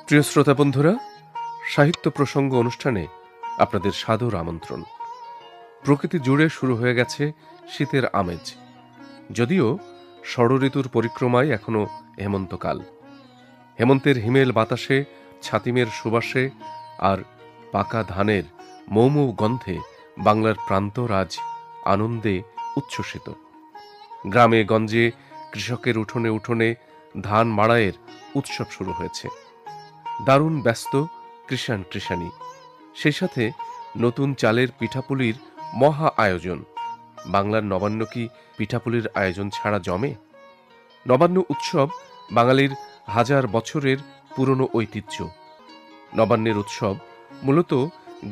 প্রিয় শ্রোতা বন্ধুরা, সাহিত্য প্রসঙ্গ অনুষ্ঠানে আপনাদের সাদর আমন্ত্রণ। প্রকৃতি জুড়ে শুরু হয়ে গেছে শীতের আমেজ, যদিও ষড়ঋতুর পরিক্রমায় এখনো হেমন্তকাল। হেমন্তের হিমেল বাতাসে, ছাতিমের সুবাসে আর পাকা ধানের মৌমৌ গন্ধে বাংলার প্রান্তর আজ আনন্দে উচ্ছ্বসিত। গ্রামে গঞ্জে কৃষকের উঠোনে উঠোনে ধান মাড়াইয়ের উৎসব শুরু হয়েছে। দারুণ ব্যস্ত কৃষাণ কৃষাণী, সেই সাথে নতুন চালের পিঠাপুলির মহা আয়োজন। বাংলার নবান্ন কি পিঠাপুলির আয়োজন ছাড়া জমে? নবান্ন উৎসব বাঙালির হাজার বছরের পুরনো ঐতিহ্য। নবান্নের উৎসব মূলত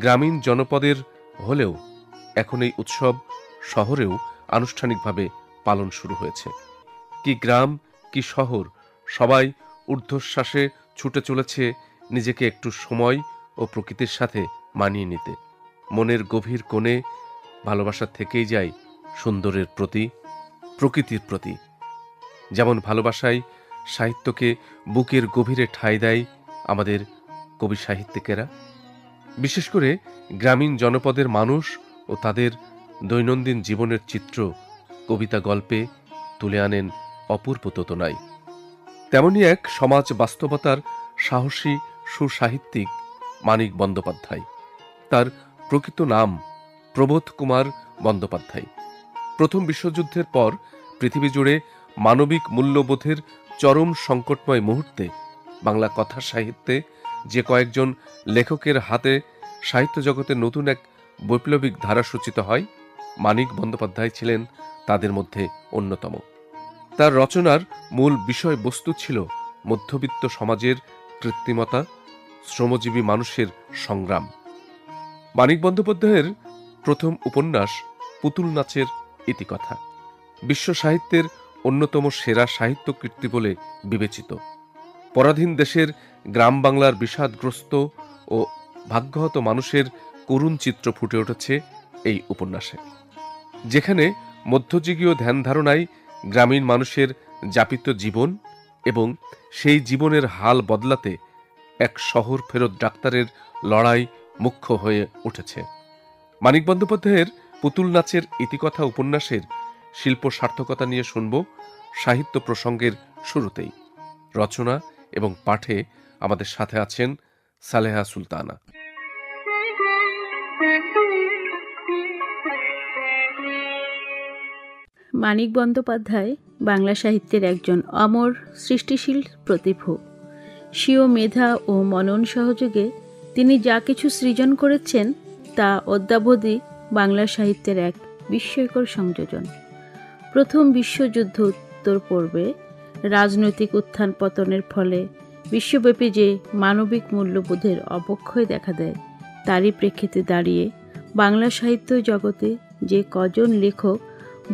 গ্রামীণ জনপদের হলেও এখন এই উৎসব শহরেও আনুষ্ঠানিকভাবে পালন শুরু হয়েছে। কি গ্রাম কি শহর, সবাই ঊর্ধ্বশ্বাসে ছুটে চলেছে নিজেকে একটু সময় ও প্রকৃতির সাথে মানিয়ে নিতে। মনের গভীর কোণে ভালোবাসা থেকেই যায় সুন্দরের প্রতি, প্রকৃতির প্রতি। যেমন ভালোবাসায় সাহিত্যকে বুকের গভীরে ঠাঁই দেয় আমাদের কবি সাহিত্যিকেরা। বিশেষ করে গ্রামীণ জনপদের মানুষ ও তাদের দৈনন্দিন জীবনের চিত্র কবিতা গল্পে তুলে আনেন অপূর্ব তোতনায়। তেমনই এক সমাজ বাস্তবতার সাহসী সুসাহিত্যিক মানিক বন্দ্যোপাধ্যায়। তার প্রকৃত নাম প্রবোধ কুমার বন্দ্যোপাধ্যায়। প্রথম বিশ্বযুদ্ধের পর পৃথিবী জুড়ে মানবিক মূল্যবোধের চরম সংকটময় মুহূর্তে বাংলা কথা সাহিত্যে যে কয়েকজন লেখকের হাতে সাহিত্য জগতে নতুন এক বৈপ্লবিক ধারা সূচিত হয়, মানিক বন্দ্যোপাধ্যায় ছিলেন তাদের মধ্যে অন্যতম। তার রচনার মূল বিষয়বস্তু ছিল মধ্যবিত্ত সমাজের কৃত্রিমতা, শ্রমজীবী মানুষের সংগ্রাম। মানিক বন্দ্যোপাধ্যায়ের প্রথম উপন্যাস পুতুল নাচের ইতিকথা বিশ্ব সাহিত্যের অন্যতম সেরা সাহিত্য কীর্তি বলে বিবেচিত। পরাধীন দেশের গ্রাম বাংলার বিষাদগ্রস্ত ও ভাগ্যহত মানুষের করুণ চিত্র ফুটে উঠেছে এই উপন্যাসে, যেখানে মধ্যযুগীয় ধ্যান ধারণায় গ্রামীণ মানুষের যাপিত জীবন এবং সেই জীবনের হাল বদলাতে এক শহর ফেরত ডাক্তারের লড়াই মুখ্য হয়ে উঠেছে। মানিক বন্দ্যোপাধ্যায়ের পুতুল নাচের ইতিকথা উপন্যাসের শিল্প সার্থকতা নিয়ে শুনব সাহিত্য প্রসঙ্গের শুরুতেই। রচনা এবং পাঠে আমাদের সাথে আছেন সালেহা সুলতানা। মানিক বন্দ্যোপাধ্যায় বাংলা সাহিত্যের একজন অমর সৃষ্টিশীল প্রতিভ। স্বীয় মেধা ও মনন সহযোগে তিনি যা কিছু সৃজন করেছেন তা অদ্যাবধি বাংলা সাহিত্যের এক বিস্ময়কর সংযোজন। প্রথম বিশ্বযুদ্ধ উত্তর পূর্বে রাজনৈতিক উত্থান পতনের ফলে বিশ্বব্যাপী যে মানবিক মূল্যবোধের অবক্ষয় দেখা দেয়, তারই প্রেক্ষিতে দাঁড়িয়ে বাংলা সাহিত্য জগতে যে কজন লেখক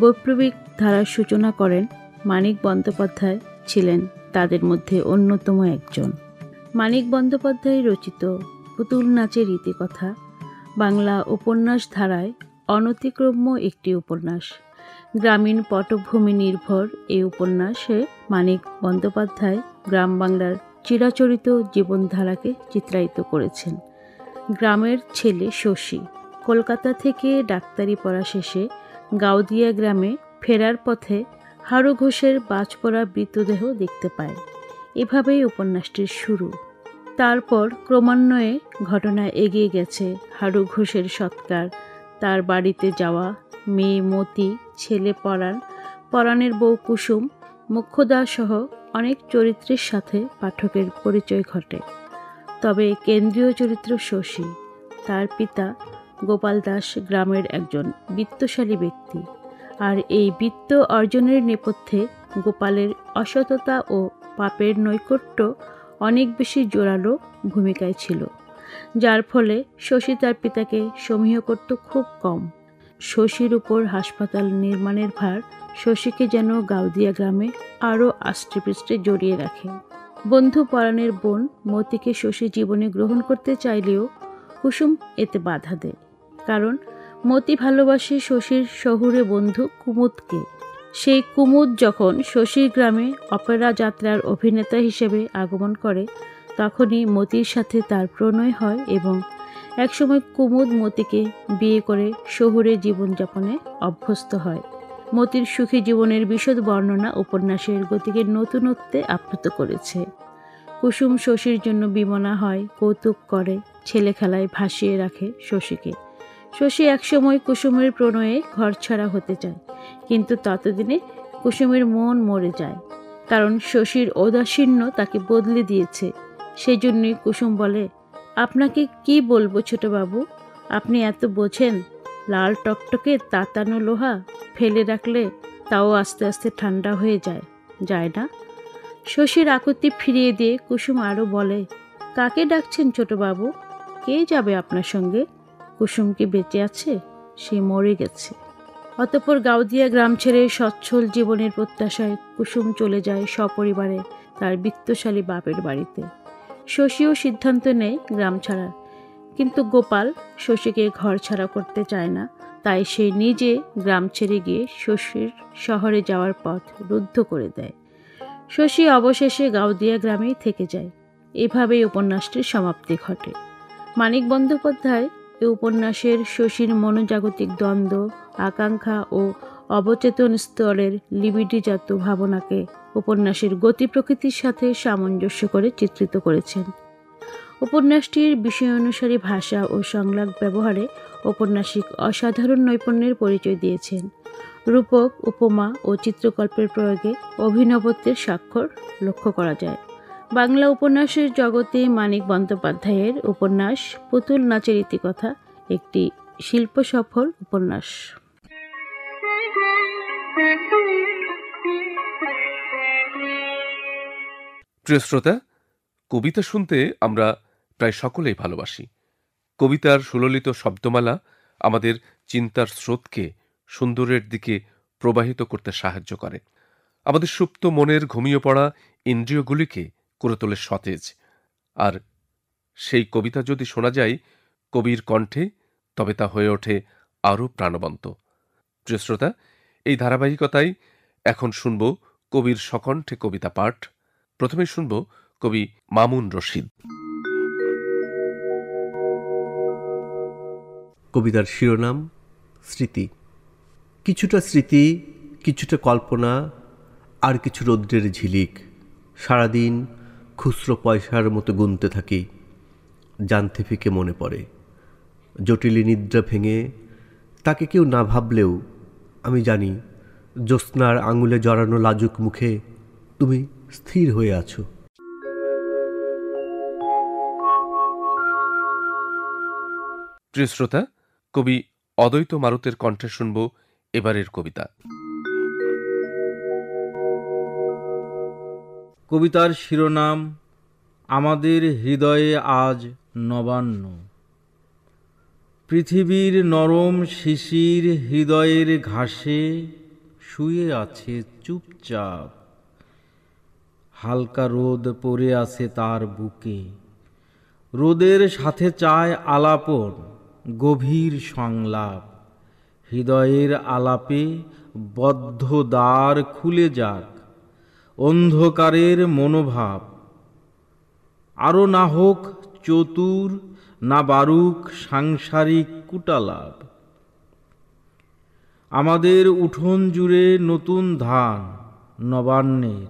বৈপ্লবিক ধারার সূচনা করেন, মানিক বন্দ্যোপাধ্যায় ছিলেন তাদের মধ্যে অন্যতম একজন। মানিক বন্দ্যোপাধ্যায় রচিত পুতুল নাচের ইতিকথা বাংলা উপন্যাস ধারায় অনতিক্রম্য একটি উপন্যাস। গ্রামীণ পটভূমি নির্ভর এই উপন্যাসে মানিক বন্দ্যোপাধ্যায় গ্রাম বাংলার চিরাচরিত জীবনধারাকে চিত্রায়িত করেছেন। গ্রামের ছেলে শশী কলকাতা থেকে ডাক্তারি পড়া শেষে গাউদিয়া গ্রামে ফেরার পথে হারু ঘোষের বাজপড়া মৃতদেহ দেখতে পায়। এভাবেই উপন্যাসটির শুরু। তারপর ক্রমান্বয়ে ঘটনা এগিয়ে গেছে হারু ঘোষের সৎকার, তার বাড়িতে যাওয়া, মেয়ে মতি, ছেলে পরাণের বউ কুসুম, মোক্ষদা সহ অনেক চরিত্রের সাথে পাঠকের পরিচয় ঘটে। তবে কেন্দ্রীয় চরিত্র শশী। তার পিতা গোপাল দাস গ্রামের একজন বিত্তশালী ব্যক্তি, আর এই বিত্ত অর্জনের নেপথ্যে গোপালের অসততা ও পাপের নৈকট্য অনেক বেশি জোরালো ভূমিকায় ছিল, যার ফলে শশী তার পিতাকে সমীহ করত খুব কম। শশীর উপর হাসপাতাল নির্মাণের ভার শশীকে যেন গাউদিয়া গ্রামে আরও আষ্টেপৃষ্ঠে জড়িয়ে রাখে। বন্ধু পরাণের বোন মতিকে শশী জীবনে গ্রহণ করতে চাইলেও কুসুম এতে বাধা দেয়, কারণ মতি ভালোবাসে শশীর শহুরে বন্ধু কুমুদকে। সেই কুমুদ যখন শশীর গ্রামে অপেরা যাত্রার অভিনেতা হিসেবে আগমন করে, তখনই মতির সাথে তার প্রণয় হয় এবং একসময় কুমুদ মতিকে বিয়ে করে শহুরে জীবনযাপনে অভ্যস্ত হয়। মতির সুখী জীবনের বিশদ বর্ণনা উপন্যাসের গতিকে নতুনত্বে আপ্লুত করেছে। কুসুম শশীর জন্য বিমনা হয়, কৌতুক করে, ছেলে খেলায় ভাসিয়ে রাখে শশীকে। শশী একসময় কুসুমের প্রণয়ে ঘরছাড়া হতে চায়, কিন্তু ততদিনে কুসুমের মন মরে যায়, কারণ শশীর ঔদাসীন্য তাকে বদলে দিয়েছে। সেই জন্যই কুসুম বলে, আপনাকে কি বলবো ছোটবাবু, আপনি এত বোঝেন। লাল টকটকে তাতানো লোহা ফেলে রাখলে তাও আস্তে আস্তে ঠান্ডা হয়ে যায়, যায় না? শশীর আকুতি ফিরিয়ে দিয়ে কুসুম আরও বলে, কাকে ডাকছেন ছোটবাবু? কে যাবে আপনার সঙ্গে? কুসুম কি বেঁচে আছে? সে মরে গেছে। অতঃপর গাউদিয়া গ্রাম ছেড়ে সচ্ছল জীবনের প্রত্যাশায় কুসুম চলে যায় সপরিবারে তার বিত্তশালী বাপের বাড়িতে। শশীও সিদ্ধান্ত নেয় গ্রাম ছাড়ার, কিন্তু গোপাল শশীকে ঘর ছাড়া করতে চায় না। তাই সে নিজে গ্রাম ছেড়ে গিয়ে শশীর শহরে যাওয়ার পথ রুদ্ধ করে দেয়। শশী অবশেষে গাউদিয়া গ্রামেই থেকে যায়। এভাবেই উপন্যাসটির সমাপ্তি ঘটে। মানিক বন্দ্যোপাধ্যায় এই উপন্যাসের শশীর মনোজাগতিক দ্বন্দ্ব, আকাঙ্ক্ষা ও অবচেতন স্তরের লিবিডিজাত ভাবনাকে উপন্যাসের গতি প্রকৃতির সাথে সামঞ্জস্য করে চিত্রিত করেছেন। উপন্যাসটির বিষয় অনুসারী ভাষা ও সংলাপ ব্যবহারে ঔপন্যাসিক অসাধারণ নৈপুণ্যের পরিচয় দিয়েছেন। রূপক, উপমা ও চিত্রকল্পের প্রয়োগে অভিনবত্বের স্বাক্ষর লক্ষ্য করা যায়। বাংলা উপন্যাসের জগতে মানিক বন্দ্যোপাধ্যায়ের উপন্যাস পুতুল নাচের ইতিকথা একটি শিল্পসফল উপন্যাস। প্রিয় শ্রোতা, কবিতা শুনতে আমরা প্রায় সকলেই ভালোবাসি। কবিতার সুললিত শব্দমালা আমাদের চিন্তার স্রোতকে সুন্দরের দিকে প্রবাহিত করতে সাহায্য করে, আমাদের সুপ্ত মনের ঘুমিয়ে পড়া ইন্দ্রিয়গুলিকে করে তোলে সতেজ। আর সেই কবিতা যদি শোনা যায় কবির কণ্ঠে, তবে তা হয়ে ওঠে আরও প্রাণবন্ত। প্রিয় শ্রোতা, এই ধারাবাহিকতায় এখন শুনব কবির সকণ্ঠে কবিতা পাঠ। প্রথমে শুনব কবি মামুন রশিদ। কবিতার শিরোনাম স্মৃতি। কিছুটা স্মৃতি, কিছুটা কল্পনা, আর কিছু রৌদ্রের ঝিলিক। সারাদিন খুচরো পয়সার মতো গুনতে থাকি। জানতে ফিকে মনে পড়ে জটিলী নিদ্রা ভেঙে, তাকে কেউ না ভাবলেও আমি জানি জ্যোৎস্নার আঙুলে জড়ানো লাজুক মুখে তুমি স্থির হয়ে আছো। প্রিয় শ্রোতা, কবি অদ্বৈত মারুতের কণ্ঠে শুনব এবারের কবিতা। কবিতার শিরোনাম আমাদের হৃদয়ে আজ নবান্ন। পৃথিবীর নরম শিশির হৃদয়ের ঘাসে শুয়ে আছে চুপচাপ। হালকা রোদ পড়ে আছে তার বুকে। রোদের সাথে চায় আলাপন, গভীর সংলাপ। হৃদয়ের আলাপে বদ্ধ দ্বার খুলে যাক। অন্ধকারের মনোভাব আরও না হোক চতুর, না বারুক সাংসারিক কুটালাভ। আমাদের উঠোন জুড়ে নতুন ধান নবান্নের,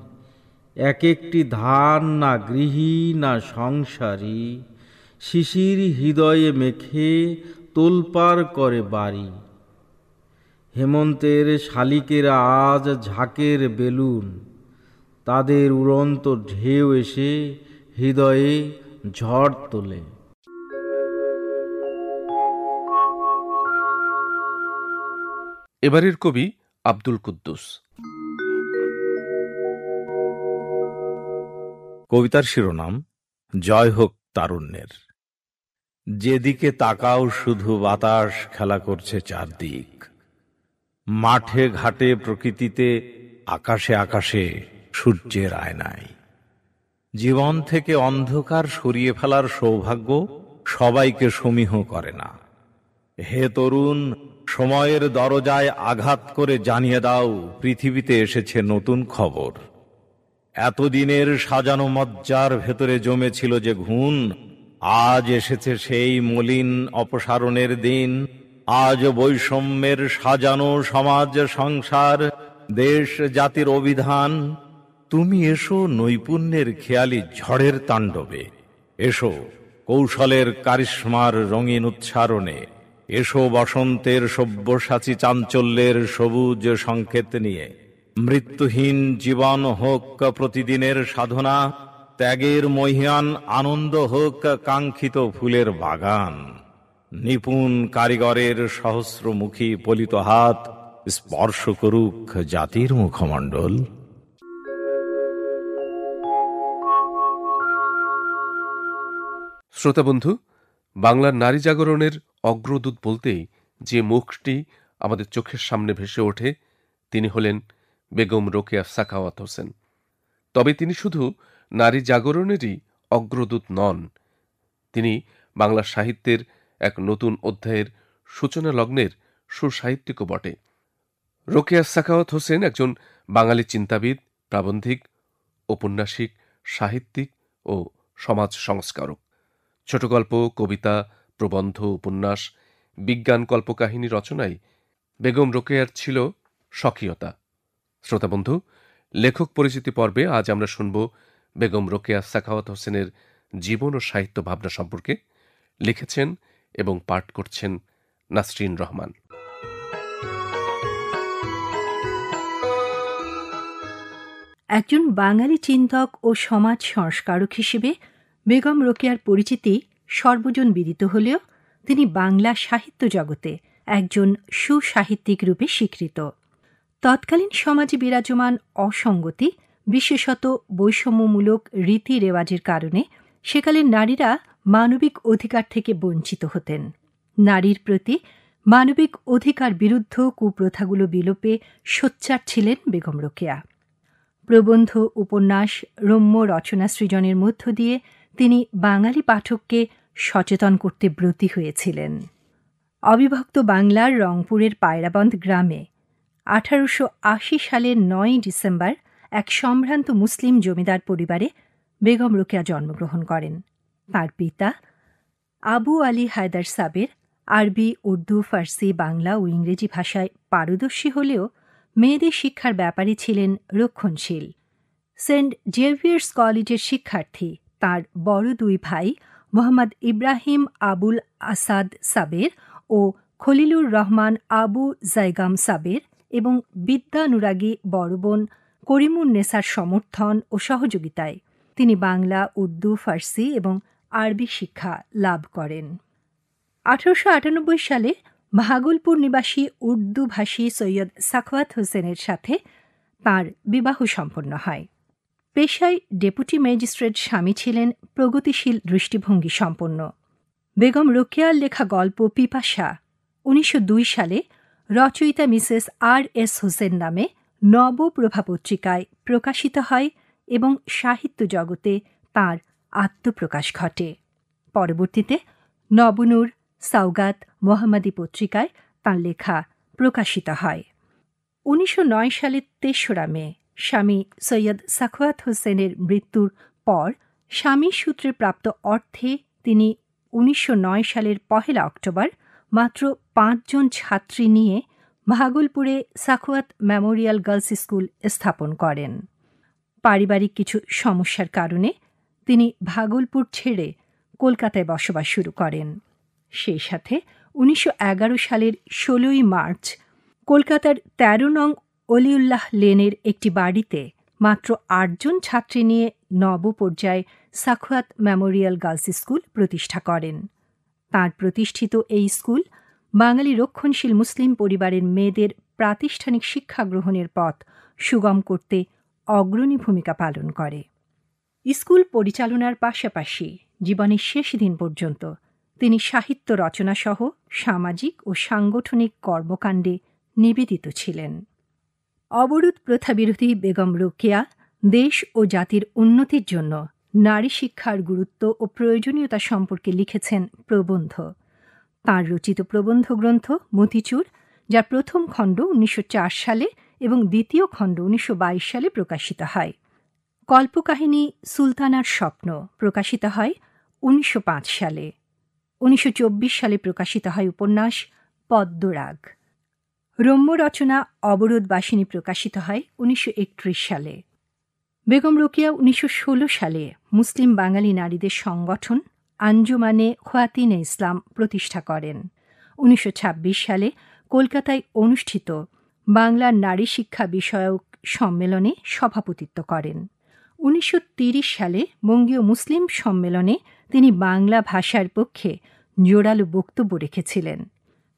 এক একটি ধান না গৃহী না সংসারী। শিশির হৃদয়ে মেখে তোলপাড় করে বাড়ি। হেমন্তের শালিকেরা আজ ঝাঁকের বেলুন। তাদের উড়ন্ত ঢেউ এসে হৃদয়ে ঝড় তোলে। এবারের কবি আব্দুল কুদ্দুস। কবিতার শিরোনাম জয় হোক তারুণ্যের। যেদিকে তাকাও শুধু বাতাস খেলা করছে চারদিক। মাঠে ঘাটে প্রকৃতিতে, আকাশে আকাশে সূর্যের আয়নায়। জীবন থেকে অন্ধকার সরিয়ে ফেলার সৌভাগ্য সবাইকে সমীহ করে না। হে তরুণ, সময়ের দরজায় আঘাত করে জানিয়ে দাও পৃথিবীতে এসেছে নতুন খবর। এতদিনের সাজানো মজ্জার ভেতরে জমেছিল যে ঘুণ, আজ এসেছে সেই মলিন অপসারণের দিন। আজ বৈষম্যের সাজানো সমাজ সংসার, দেশ জাতির অভিধান। তুমি এসো নৈপুণ্যের খেয়ালি ঝড়ের তাণ্ডবে, এসো কৌশলের কারিশ্মার রঙিন উচ্চারণে, এসো বসন্তের সব্যসাচী চাঞ্চল্যের সবুজ সংকেত নিয়ে। মৃত্যুহীন জীবন হোক প্রতিদিনের সাধনা, ত্যাগের মহিয়ান আনন্দ হোক কাঙ্ক্ষিত ফুলের বাগান। নিপুণ কারিগরের সহস্রমুখী পলিত হাত স্পর্শ করুক জাতির মুখমণ্ডল। শ্রোতাবন্ধু, বাংলার নারী জাগরণের অগ্রদূত বলতেই যে মুখটি আমাদের চোখের সামনে ভেসে ওঠে, তিনি হলেন বেগম রোকেয়া সাখাওয়াত হোসেন। তবে তিনি শুধু নারী জাগরণেরই অগ্রদূত নন, তিনি বাংলা সাহিত্যের এক নতুন অধ্যায়ের সূচনা লগ্নের সুসাহিত্যিকও বটে। রোকেয়া সাখাওয়াত হোসেন একজন বাঙালি চিন্তাবিদ, প্রাবন্ধিক, ঔপন্যাসিক, সাহিত্যিক ও সমাজ সংস্কারক। ছোট গল্প, কবিতা, প্রবন্ধ, উপন্যাস, বিজ্ঞান কল্পকাহিনী রচনায় বেগম রোকেয়ার ছিল স্বকীয়তা। শ্রোতাবন্ধু, লেখক পরিচিতি পর্বে আজ আমরা শুনব বেগম রোকেয়া সাখাওয়াত হোসেনের জীবন ও সাহিত্য ভাবনা সম্পর্কে। লিখেছেন এবং পাঠ করছেন নাসরিন রহমান। একজন বাঙালি চিন্তক ও সমাজ সংস্কারক হিসেবে বেগম রোকেয়ার পরিচিতি সর্বজন বিদিত হলেও তিনি বাংলা সাহিত্য জগতে একজন সুসাহিত্যিক রূপে স্বীকৃত। তৎকালীন সমাজে বিরাজমান অসঙ্গতি, বিশেষত বৈষম্যমূলক রীতি রেওয়াজের কারণে সেকালের নারীরা মানবিক অধিকার থেকে বঞ্চিত হতেন। নারীর প্রতি মানবিক অধিকার বিরুদ্ধ কুপ্রথাগুলো বিলোপে সোচ্চার ছিলেন বেগম রোকেয়া। প্রবন্ধ, উপন্যাস, রম্য রচনা সৃজনের মধ্য দিয়ে তিনি বাঙালি পাঠককে সচেতন করতে ব্রতী হয়েছিলেন। অবিভক্ত বাংলার রংপুরের পায়রাবন্দ গ্রামে 1880 সালের 9 ডিসেম্বর এক সম্ভ্রান্ত মুসলিম জমিদার পরিবারে বেগম রোকেয়া জন্মগ্রহণ করেন। তাঁর পিতা আবু আলী হায়দার সাবের আরবি, উর্দু, ফার্সি, বাংলা ও ইংরেজি ভাষায় পারদর্শী হলেও মেয়েদের শিক্ষার ব্যাপারে ছিলেন রক্ষণশীল। সেন্ট জেভিয়ার্স কলেজের শিক্ষার্থী তাঁর বড় দুই ভাই মোহাম্মদ ইব্রাহিম আবুল আসাদ সাবের ও খলিলুর রহমান আবু জায়গাম সাবের এবং বিদ্যানুরাগী বড় বোন করিমুন্নেসার সমর্থন ও সহযোগিতায় তিনি বাংলা, উর্দু, ফার্সি এবং আরবি শিক্ষা লাভ করেন। 1898 সালে ভাগলপুর নিবাসী উর্দুভাষী সৈয়দ সাখাওয়াত হোসেনের সাথে তাঁর বিবাহ সম্পন্ন হয়। পেশায় ডেপুটি ম্যাজিস্ট্রেট স্বামী ছিলেন প্রগতিশীল দৃষ্টিভঙ্গি সম্পন্ন। বেগম রোকেয়ার লেখা গল্প পিপাসা 1902 সালে রচয়িতা মিসেস আর.এস. হোসেন নামে নবপ্রভা পত্রিকায় প্রকাশিত হয় এবং সাহিত্য জগতে তাঁর আত্মপ্রকাশ ঘটে। পরবর্তীতে নবনূর, সওগাত, মোহাম্মদী পত্রিকায় তাঁর লেখা প্রকাশিত হয়। 1909 সালের 3রা মে স্বামী সৈয়দ সাখাওয়াত হোসেনের মৃত্যুর পর স্বামীর সূত্রে প্রাপ্ত অর্থে তিনি 1909 সালের 1 অক্টোবর মাত্র 5 জন ছাত্রী নিয়ে ভাগলপুরে সাখাওয়াত মেমোরিয়াল গার্লস স্কুল স্থাপন করেন। পারিবারিক কিছু সমস্যার কারণে তিনি ভাগলপুর ছেড়ে কলকাতায় বসবাস শুরু করেন। সেই সাথে 1911 সালের 16 মার্চ কলকাতার 13 নং অলিউল্লাহ লেনের একটি বাড়িতে মাত্র 8 জন ছাত্রী নিয়ে নবপর্যায়ে সাখাওয়াত মেমোরিয়াল গার্লস স্কুল প্রতিষ্ঠা করেন। তাঁর প্রতিষ্ঠিত এই স্কুল বাঙালি রক্ষণশীল মুসলিম পরিবারের মেয়েদের প্রাতিষ্ঠানিক শিক্ষা গ্রহণের পথ সুগম করতে অগ্রণী ভূমিকা পালন করে। স্কুল পরিচালনার পাশাপাশি জীবনের শেষ দিন পর্যন্ত তিনি সাহিত্য রচনাসহ সামাজিক ও সাংগঠনিক কর্মকাণ্ডে নিবেদিত ছিলেন। অবরোধ প্রথা বিরোধী বেগম রোকেয়া দেশ ও জাতির উন্নতির জন্য নারী শিক্ষার গুরুত্ব ও প্রয়োজনীয়তা সম্পর্কে লিখেছেন প্রবন্ধ। তাঁর রচিত প্রবন্ধ গ্রন্থ মতিচুর, যার প্রথম খণ্ড 1904 সালে এবং দ্বিতীয় খণ্ড 1922 সালে প্রকাশিত হয়। কল্পকাহিনী সুলতানার স্বপ্ন প্রকাশিত হয় ১৯০৫ সালে। ১৯২৪ সালে প্রকাশিত হয় উপন্যাস পদ্মরাগ। রম্য রচনা অবরোধবাসিনী প্রকাশিত হয় ১৯৩১ সালে। বেগম রোকেয়া ১৯১৬ সালে মুসলিম বাঙালি নারীদের সংগঠন আঞ্জুমানে খোয়াতিনে ইসলাম প্রতিষ্ঠা করেন। ১৯২৬ সালে কলকাতায় অনুষ্ঠিত বাংলা নারী শিক্ষা বিষয়ক সম্মেলনে সভাপতিত্ব করেন। ১৯৩০ সালে বঙ্গীয় মুসলিম সম্মেলনে তিনি বাংলা ভাষার পক্ষে জোরালো বক্তব্য রেখেছিলেন।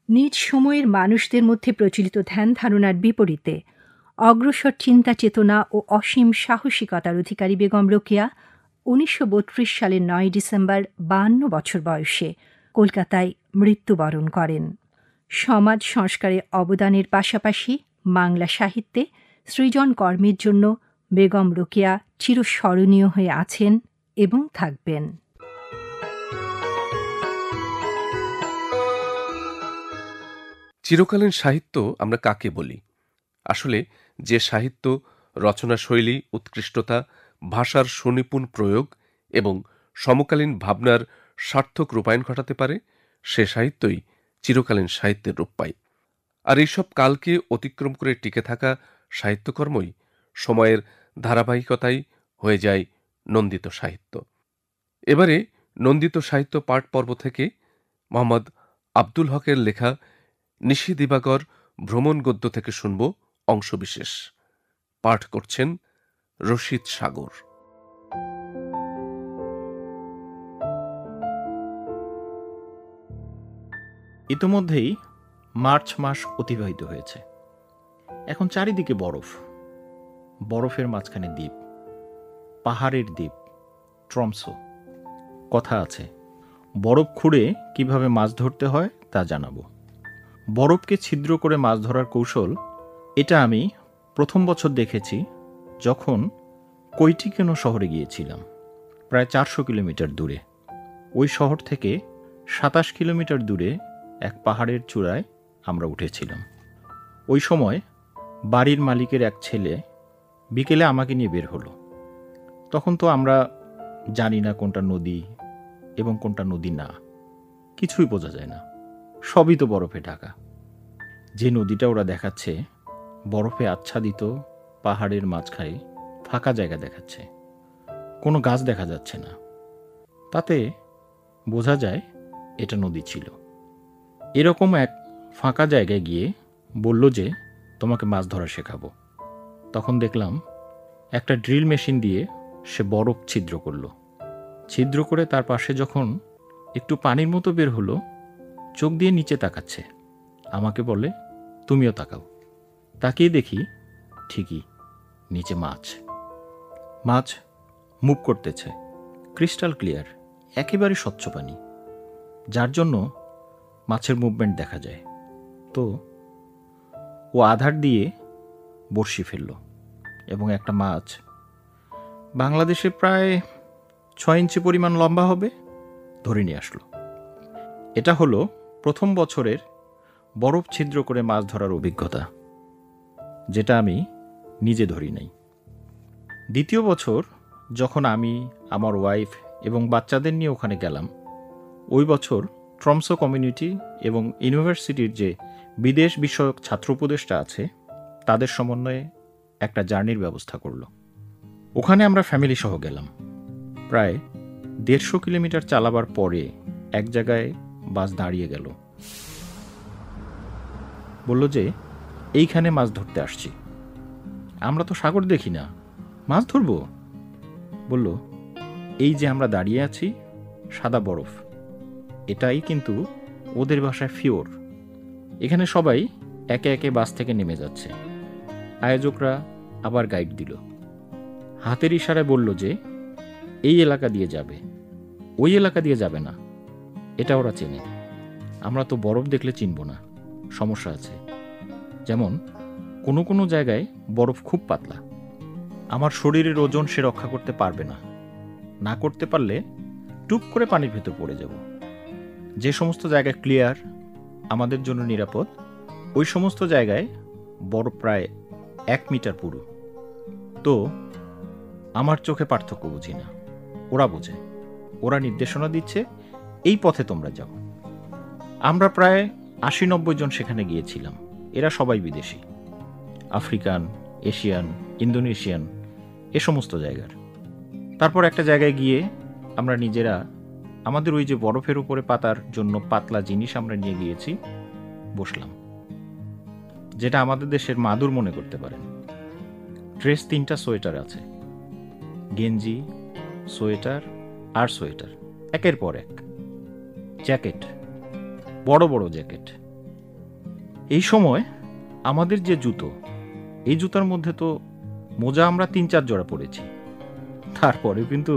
নিজ সময়ের মানুষদের মধ্যে প্রচলিত ধ্যান ধারণার বিপরীতে অগ্রসর চিন্তা চেতনা ও অসীম সাহসিকতার অধিকারী বেগম রোকেয়া ১৯৩২ সালের ৯ ডিসেম্বর ৫২ বছর বয়সে কলকাতায় মৃত্যুবরণ করেন। সমাজ সংস্কারে অবদানের পাশাপাশি বাংলা সাহিত্যে সৃজন কর্মের জন্য বেগম রোকেয়া চিরস্মরণীয় হয়ে আছেন এবং থাকবেন। চিরকালীন সাহিত্য আমরা কাকে বলি? আসলে যে সাহিত্য রচনা শৈলী, উৎকৃষ্টতা, ভাষার সুনিপুণ প্রয়োগ এবং সমকালীন ভাবনার সার্থক রূপায়ণ ঘটাতে পারে, সে সাহিত্যই চিরকালীন সাহিত্যের রূপ পায়। আর এইসব কালকে অতিক্রম করে টিকে থাকা সাহিত্যকর্মই সময়ের ধারাবাহিকতায় হয়ে যায় নন্দিত সাহিত্য। এবারে নন্দিত সাহিত্য পাঠ পর্ব থেকে মোহাম্মদ আব্দুল হকের লেখা নিশি দিবাকর ভ্রমণ গদ্য থেকে শুনব অংশবিশেষ। পাঠ করছেন রশিদ সাগর। ইতোমধ্যেই মার্চ মাস অতিবাহিত হয়েছে। এখন চারিদিকে বরফ, বরফের মাঝখানে দ্বীপ, পাহাড়ের দ্বীপ ট্রমসো। কথা আছে, বরফ খুঁড়ে কিভাবে মাছ ধরতে হয় তা জানাবো। বরফকে ছিদ্র করে মাছ ধরার কৌশল, এটা আমি প্রথম বছর দেখেছি যখন কৈটিকেনো শহরে গিয়েছিলাম, প্রায় ৪০০ কিলোমিটার দূরে। ওই শহর থেকে ২৭ কিলোমিটার দূরে এক পাহাড়ের চূড়ায় আমরা উঠেছিলাম। ওই সময় বাড়ির মালিকের এক ছেলে বিকেলে আমাকে নিয়ে বের হলো। তখন তো আমরা জানি না কোনটা নদী এবং কোনটা নদী না, কিছুই বোঝা যায় না, সবই তো বরফে ঢাকা। যে নদীটা ওরা দেখাচ্ছে বরফে আচ্ছাদিত পাহাড়ের মাঝখানে ফাঁকা জায়গা দেখাচ্ছে, কোনো গাছ দেখা যাচ্ছে না, তাতে বোঝা যায় এটা নদী ছিল। এরকম এক ফাঁকা জায়গায় গিয়ে বলল যে তোমাকে মাছ ধরা শেখাবো। তখন দেখলাম একটা ড্রিল মেশিন দিয়ে সে বরফ ছিদ্র করল। ছিদ্র করে তার পাশে যখন একটু পানির মতো বের হলো, চোখ দিয়ে নিচে তাকাচ্ছে। আমাকে বলে তুমিও তাকাও। তাকিয়ে দেখি ঠিকই নিচে মাছ। মাছ মুভ করতেছে, ক্রিস্টাল ক্লিয়ার, একেবারে স্বচ্ছ পানি, যার জন্য মাছের মুভমেন্ট দেখা যায়। তো ও আধার দিয়ে বড়শি ফেলল এবং একটা মাছ বাংলাদেশে প্রায় ৬ ইঞ্চি পরিমাণ লম্বা হবে ধরে নিয়ে আসলো। এটা হলো প্রথম বছরের বরফ ছিদ্র করে মাছ ধরার অভিজ্ঞতা, যেটা আমি নিজে ধরি নাই। দ্বিতীয় বছর যখন আমি, আমার ওয়াইফ এবং বাচ্চাদের নিয়ে ওখানে গেলাম, ওই বছর ট্রমসো কমিউনিটি এবং ইউনিভার্সিটির যে বিদেশ বিষয়ক ছাত্র উপদেষ্টা আছে তাদের সমন্বয়ে একটা জার্নির ব্যবস্থা করলো। ওখানে আমরা ফ্যামিলি সহ গেলাম। প্রায় ১৫০ কিলোমিটার চালাবার পরে এক জায়গায় বাস দাঁড়িয়ে গেল। বলল যে এইখানে মাছ ধরতে আসছি। আমরা তো সাগর দেখি না, মাছ ধরবো? বলল এই যে আমরা দাঁড়িয়ে আছি সাদা বরফ, এটাই কিন্তু ওদের ভাষায় ফিওর। এখানে সবাই একে একে বাস থেকে নেমে যাচ্ছে। আয়োজকরা আবার গাইড দিল, হাতের ইশারায় বলল যে এই এলাকা দিয়ে যাবে, ওই এলাকা দিয়ে যাবে না, এটা ওরা চেনে। আমরা তো বরফ দেখলে চিনব না, সমস্যা আছে। যেমন কোনো কোনো জায়গায় বরফ খুব পাতলা, আমার শরীরের ওজন সে রক্ষা করতে পারবে না, না করতে পারলে টুপ করে পানির ভেতর পড়ে যাব। যে সমস্ত জায়গায় ক্লিয়ার, আমাদের জন্য নিরাপদ, ওই সমস্ত জায়গায় বরফ প্রায় ১ মিটার পুরো। তো আমার চোখে পার্থক্য বুঝি না, ওরা বোঝে। ওরা নির্দেশনা দিচ্ছে, এই পথে তোমরা যাও। আমরা প্রায় ৮০-৯০ জন সেখানে গিয়েছিলাম। এরা সবাই বিদেশি, আফ্রিকান, এশিয়ান, ইন্দোনেশিয়ান, এ সমস্ত জায়গার। তারপর একটা জায়গায় গিয়ে আমরা নিজেরা আমাদের ওই যে বরফের উপরে পাতার জন্য পাতলা জিনিস আমরা নিয়ে গিয়েছি, বসলাম, যেটা আমাদের দেশের মাদুর মনে করতে পারেন। ড্রেস ৩টা সোয়েটার আছে, গেঞ্জি, সোয়েটার আর সোয়েটার, একের পর এক। জ্যাকেট, বড় বড় জ্যাকেট। এই সময় আমাদের যে জুতো, এই জুতার মধ্যে তো মোজা আমরা ৩-৪ জোড়া পরেছি। তারপরে কিন্তু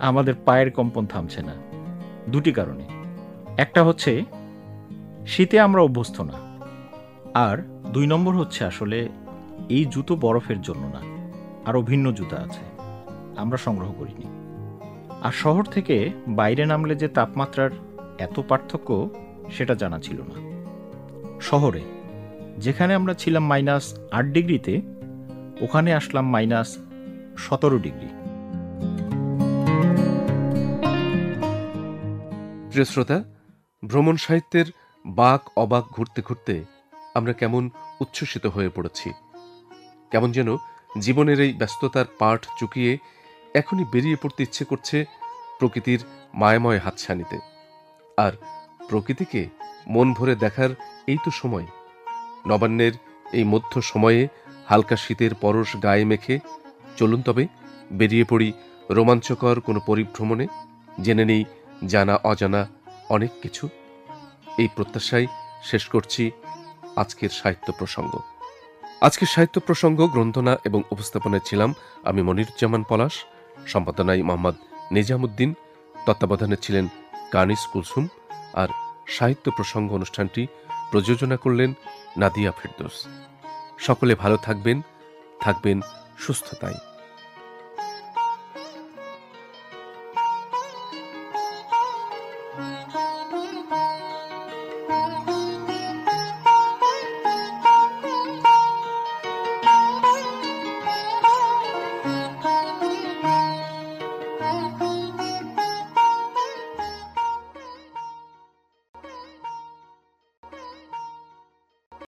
আমাদের পায়ের কম্পন থামছে না, দুটি কারণে। একটা হচ্ছে শীতে আমরা অভ্যস্ত না, আর ২ নম্বর হচ্ছে আসলে এই জুতো বরফের জন্য না, আরও ভিন্ন জুতা আছে, আমরা সংগ্রহ করিনি। আর শহর থেকে বাইরে নামলে যে তাপমাত্রার এত পার্থক্য, সেটা জানা ছিল না। শহরে যেখানে আমরা ছিলাম -৮ ডিগ্রিতে, ওখানে আসলাম -১৭ ডিগ্রি। প্রিয় শ্রোতা, ভ্রমণ সাহিত্যের বাক অবাক ঘুরতে ঘুরতে আমরা কেমন উচ্ছ্বসিত হয়ে পড়েছি। কেমন যেন জীবনের এই ব্যস্ততার পাঠ চুকিয়ে এখনই বেরিয়ে পড়তে ইচ্ছে করছে প্রকৃতির মায়াময় হাতছানিতে। আর প্রকৃতিকে মন ভরে দেখার এই তো সময়। নবান্নের এই মধ্য সময়ে হালকা শীতের পরশ গায়ে মেখে চলুন তবে বেরিয়ে পড়ি রোমাঞ্চকর কোনো পরিভ্রমণে, জেনে নেই জানা অজানা অনেক কিছু। এই প্রত্যাশায় শেষ করছি আজকের সাহিত্য প্রসঙ্গ। আজকের সাহিত্য প্রসঙ্গ গ্রন্থনা এবং উপস্থাপনায় ছিলাম আমি মনিরুজ্জামান পলাশ, সম্পাদনায় মোহাম্মদ নিজামুদ্দিন, তত্ত্বাবধানে ছিলেন কানিস কুলসুম, আর সাহিত্য প্রসঙ্গ অনুষ্ঠানটি প্রযোজনা করলেন নাদিয়া ফেরদৌস। সকলে ভালো থাকবেন, থাকবেন সুস্থতায়।